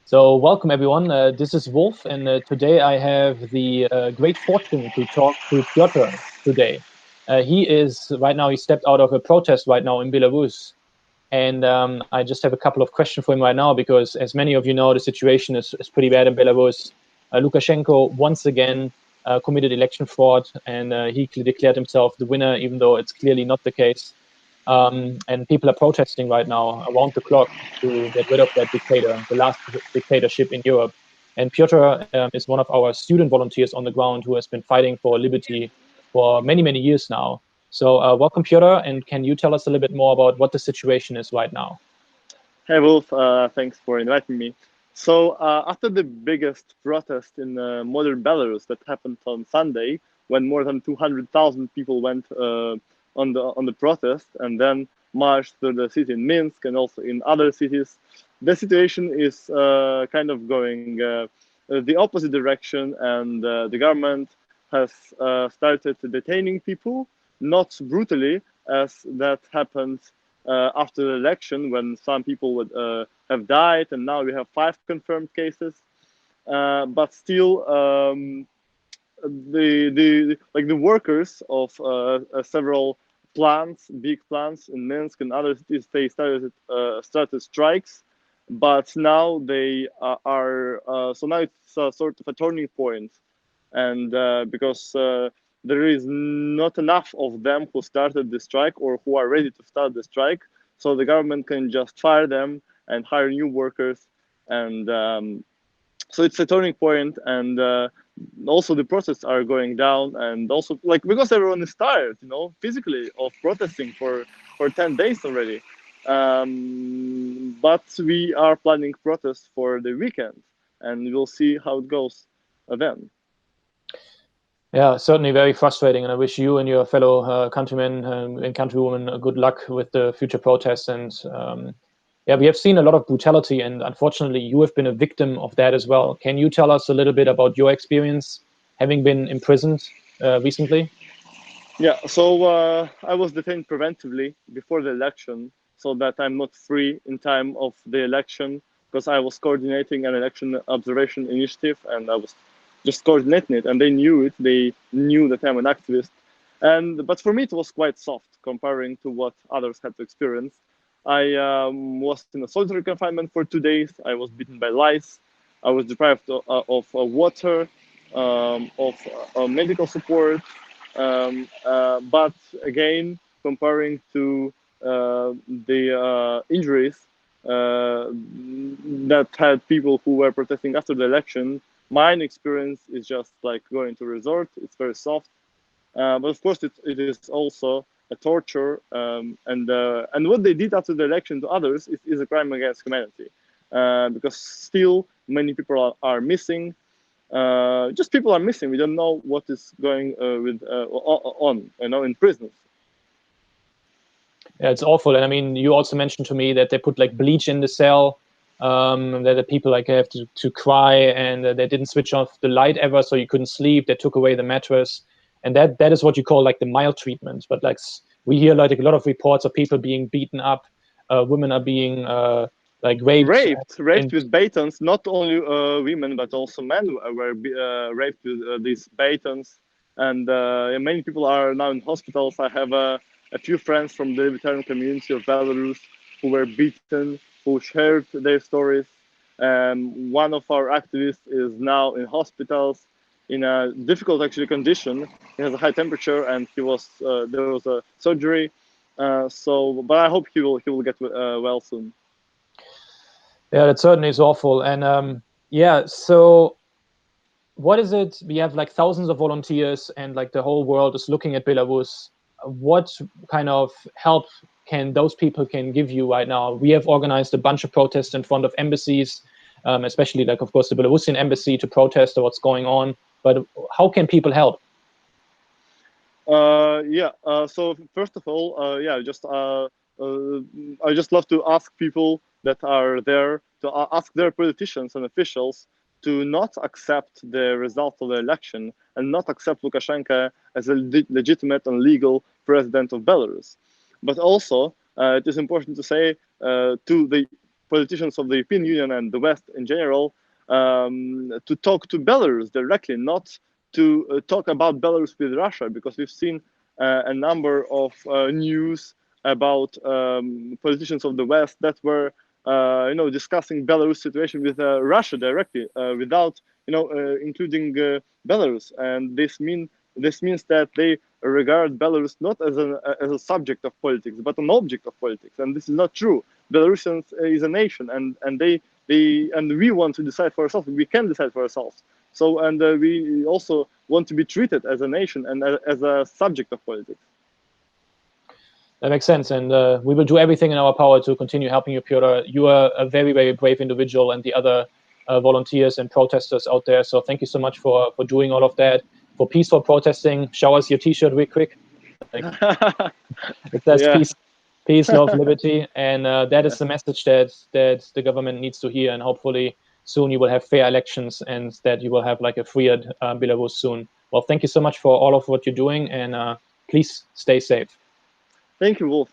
So, welcome everyone. This is Wolf, and today I have the great fortune to talk to Piotr today. He is right now, he stepped out of a protest right now in Belarus. And I just have a couple of questions for him right now because, as many of you know, the situation is pretty bad in Belarus. Lukashenko once again committed election fraud, and he declared himself the winner, even though it's clearly not the case. And people are protesting right now around the clock to get rid of that dictator, the last dictatorship in Europe. And Piotr is one of our student volunteers on the ground who has been fighting for liberty for many, many years now. So welcome, Piotr, and can you tell us a little bit more about what the situation is right now? Hey Wolf, thanks for inviting me. So after the biggest protest in modern Belarus that happened on Sunday, when more than 200,000 people went on the protest and then marched through the city in Minsk and also in other cities, the situation is kind of going the opposite direction, and the government has started detaining people, not brutally as that happened after the election when some people would have died, and now we have 5 confirmed cases. But still, the workers of several plants, big plants in Minsk and other cities, they started strikes. But now they are so now it's sort of a turning point, and because there is not enough of them who started the strike or who are ready to start the strike, so the government can just fire them and hire new workers, and so it's a turning point, and also the protests are going down, and also like because everyone is tired, physically of protesting for 10 days already. But we are planning protests for the weekend, and we'll see how it goes then. Yeah, certainly very frustrating, and I wish you and your fellow countrymen and countrywomen good luck with the future protests. And yeah, we have seen a lot of brutality, and unfortunately, you have been a victim of that as well. Can you tell us a little bit about your experience having been imprisoned recently? Yeah, so I was detained preventively before the election so that I'm not free in time of the election, because I was coordinating an election observation initiative, and I was just coordinating it, and they knew it. They knew that I'm an activist. But for me, it was quite soft comparing to what others had to experience. I was in a solitary confinement for 2 days. I was bitten by lice. I was deprived of water, of medical support, but again, comparing to the injuries that had people who were protesting after the election, mine experience is just like going to a resort. It's very soft, but of course, it is also a torture. And what they did after the election to others is a crime against humanity, because still many people are missing. Just people are missing. We don't know what is going on, in prisons. Yeah, it's awful. And I mean, you also mentioned to me that they put like bleach in the cell, that the people like have to cry, and they didn't switch off the light ever, so you couldn't sleep. They took away the mattress, and that is what you call like the mild treatment. But like we hear like a lot of reports of people being beaten up, women are being like raped, Raped and with batons. Not only women, but also men were raped with these batons, and many people are now in hospitals. I have a few friends from the libertarian community of Belarus who were beaten, who shared their stories. One of our activists is now in hospitals in a difficult actually condition. He has a high temperature, and there was a surgery. But I hope he will get well soon. yeah, that certainly is awful. And yeah, so what is it? We have like thousands of volunteers, and like the whole world is looking at Belarus. What kind of help can those people can give you right now? We have organized a bunch of protests in front of embassies, especially like of course the Belarusian embassy to protest what's going on. But how can people help? Yeah. So first of all, yeah, I just love to ask people that are there to ask their politicians and officials to not accept the result of the election and not accept Lukashenko as a legitimate and legal president of Belarus. But also, it is important to say to the politicians of the European Union and the West in general to talk to Belarus directly, not to talk about Belarus with Russia, because we've seen a number of news about politicians of the West that were, discussing Belarus situation with Russia directly, without, including Belarus, and this means that they regard Belarus not as a subject of politics, but an object of politics, and this is not true. Belarusians is a nation, and we want to decide for ourselves. We can decide for ourselves. So, and we also want to be treated as a nation and as a subject of politics. That makes sense, and we will do everything in our power to continue helping you, Piotr. You are a very, very brave individual, and the other volunteers and protesters out there. So thank you so much for doing all of that, for peaceful protesting. Show us your T-shirt real quick. Like, it says Yeah. peace, love, liberty, and that is the message that the government needs to hear. And hopefully soon you will have fair elections, and that you will have like a freer Belarus soon. Well, thank you so much for all of what you're doing, and please stay safe. Thank you, Wolf.